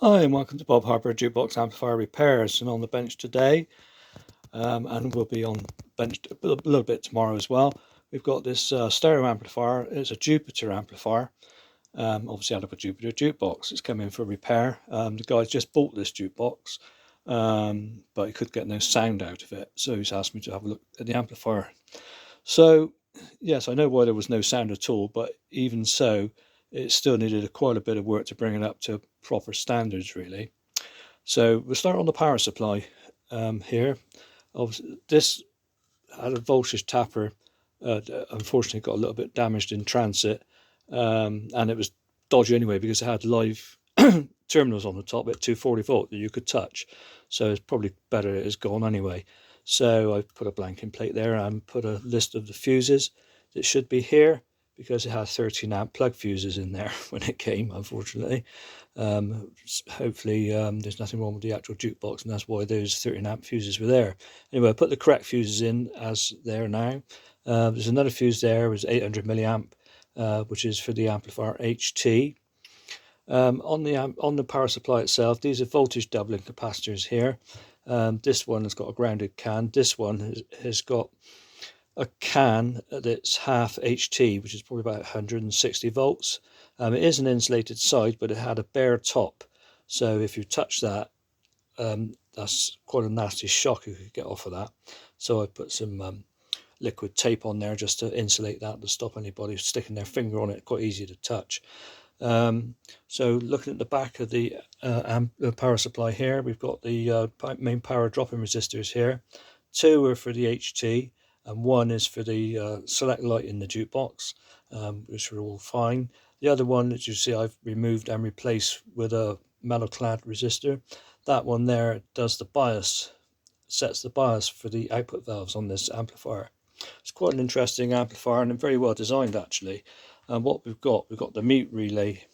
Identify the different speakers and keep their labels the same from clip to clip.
Speaker 1: Hi, and welcome to Bob Harper Jukebox Amplifier Repairs. And on the bench today, and we'll be on bench a little bit tomorrow as well. We've got this stereo amplifier. It's a Jupiter amplifier. Obviously, out of a Jupiter jukebox. It's come in for repair. The guy's just bought this jukebox, but he could get no sound out of it. So he's asked me to have a look at the amplifier. So, yes, I know why there was no sound at all, but even so, it still needed quite a bit of work to bring it up to proper standards, really. So we'll start on the power supply here. This had a voltage tapper, unfortunately got a little bit damaged in transit, and it was dodgy anyway because it had live terminals on the top at 240 volt that you could touch. So it's probably better it is gone anyway. So I put a blanking plate there and put a list of the fuses that should be here because it has 13 amp plug fuses in there when it came, unfortunately. Hopefully there's nothing wrong with the actual jukebox, and that's why those 13 amp fuses were there. Anyway, I put the correct fuses in as there now. There's another fuse there, was 800 milliamp, which is for the amplifier HT. On the power supply itself, these are voltage doubling capacitors here. This one has got a grounded can. This one has got a can that's half HT, which is probably about 160 volts. It is an insulated side, but it had a bare top. So if you touch that, that's quite a nasty shock you could get off of that. So I put some liquid tape on there just to insulate that, to stop anybody sticking their finger on it. Quite easy to touch. So looking at the back of the power supply here, we've got the main power drop-in resistors here. Two are for the HT, and one is for the select light in the jukebox, which are all fine. The other one, as you see, I've removed and replaced with a metal clad resistor. That one there does the bias, sets the bias for the output valves on this amplifier. It's quite an interesting amplifier and very well designed, actually. And what we've got the mute relay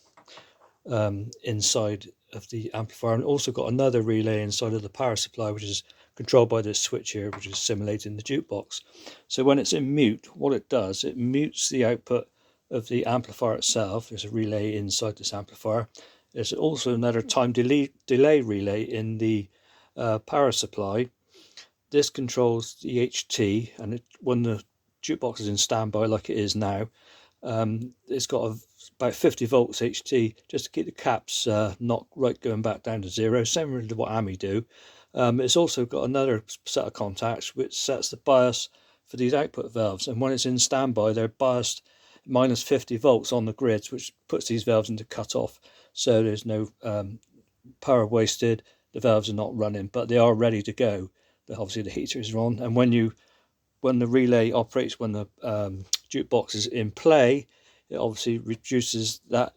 Speaker 1: inside of the amplifier, and also got another relay inside of the power supply, which is controlled by this switch here, which is simulating the jukebox. So when it's in mute, what it does, it mutes the output of the amplifier itself. There's a relay inside this amplifier. There's also another time delay relay in the power supply. This controls the HT, and when the jukebox is in standby like it is now, it's got about 50 volts HT just to keep the caps not right going back down to zero, similar to what AMI do. It's also got another set of contacts which sets the bias for these output valves, and when it's in standby they're biased minus 50 volts on the grids, which puts these valves into cut off, so there's no power wasted. The valves are not running, but they are ready to go. Obviously the heaters are on, and when the relay operates, when the jukebox is in play, it obviously reduces that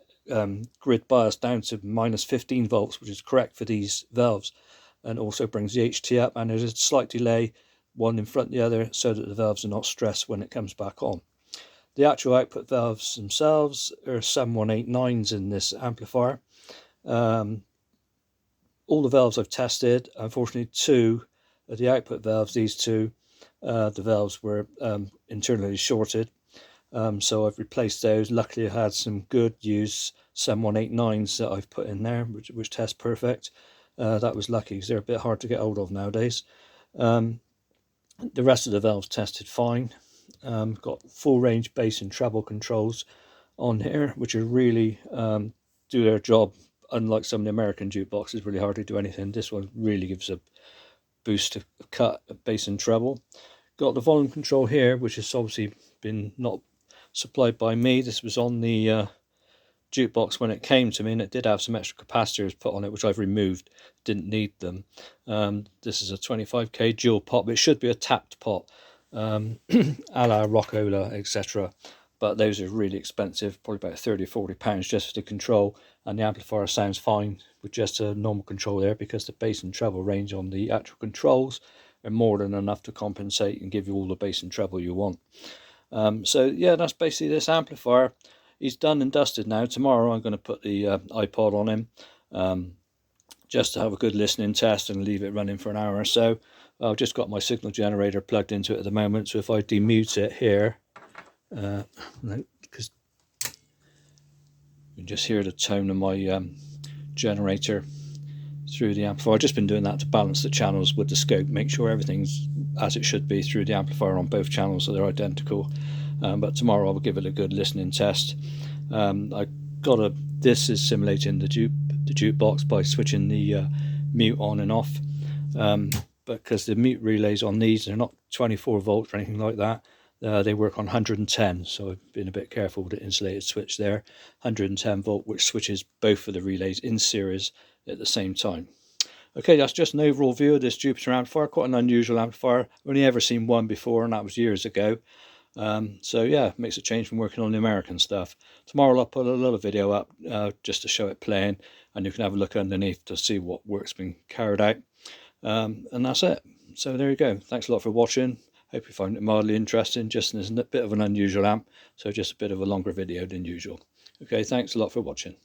Speaker 1: grid bias down to minus 15 volts, which is correct for these valves, and also brings the HT up, and there's a slight delay, one in front of the other, so that the valves are not stressed when it comes back on. The actual output valves themselves are 7189s in this amplifier. All the valves I've tested, unfortunately two of the output valves, these two, the valves were internally shorted, so I've replaced those. Luckily I had some good use 7189s that I've put in there, which test perfect. That was lucky because they're a bit hard to get hold of nowadays. The rest of the valves tested fine. Got full range bass and treble controls on here, which are really do their job. Unlike some of the American jukeboxes, really hardly do anything. This one really gives a boost to cut bass and treble. Got the volume control here, which has obviously been not supplied by me. This was on the jukebox when it came to me, and it did have some extra capacitors put on it, which I've removed. Didn't need them. This is a 25k dual pot, but it should be a tapped pot, a la Rockola, etc. But those are really expensive, probably about 30 or 40 pounds just for the control, and the amplifier sounds fine with just a normal control there, because the bass and treble range on the actual controls are more than enough to compensate and give you all the bass and treble you want. So yeah, that's basically this amplifier. He's done and dusted now. Tomorrow I'm going to put the iPod on him, just to have a good listening test and leave it running for an hour or so. I've just got my signal generator plugged into it at the moment, so if I demute it here, no, because you can just hear the tone of my generator through the amplifier. I've just been doing that to balance the channels with the scope, make sure everything's as it should be through the amplifier on both channels so they're identical. But tomorrow I'll give it a good listening test. This is simulating the jukebox by switching the mute on and off, because the mute relays on these are not 24 volts or anything like that. They work on 110, so I've been a bit careful with the insulated switch there. 110 volt, which switches both of the relays in series at the same time. Okay, that's just an overall view of this Jupiter amplifier. Quite an unusual amplifier. I've only ever seen one before, and that was years ago. So yeah, makes a change from working on the American stuff. Tomorrow I'll put a little video up just to show it playing, and you can have a look underneath to see what work's been carried out. And that's it. So there you go. Thanks a lot for watching. Hope you find it mildly interesting. Just as a bit of an unusual amp, so just a bit of a longer video than usual. Okay, thanks a lot for watching.